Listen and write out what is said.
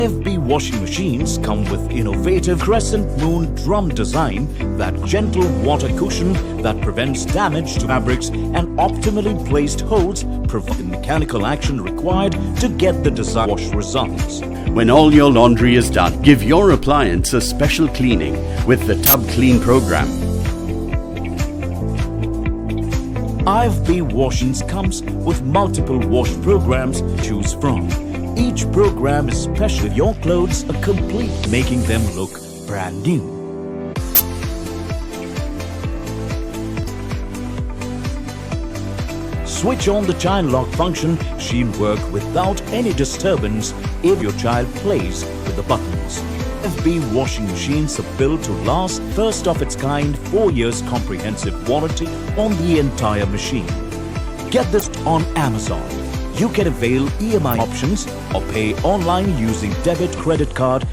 FB washing machines come with innovative crescent moon drum design, that gentle water cushion that prevents damage to fabrics, and optimally placed hose provide the mechanical action required to get the desired wash results. When all your laundry is done, give your appliance a special cleaning with the Tub Clean program. IFB Washings comes with multiple wash programs to choose from. Each program is special with your clothes a complete, making them look brand new. Switch on the child lock function. She'll work without any disturbance if your child plays with the buttons. FB washing machines are built to last, first of its kind, 4 years comprehensive warranty on the entire machine. Get this on Amazon. You can avail EMI options or pay online using debit credit card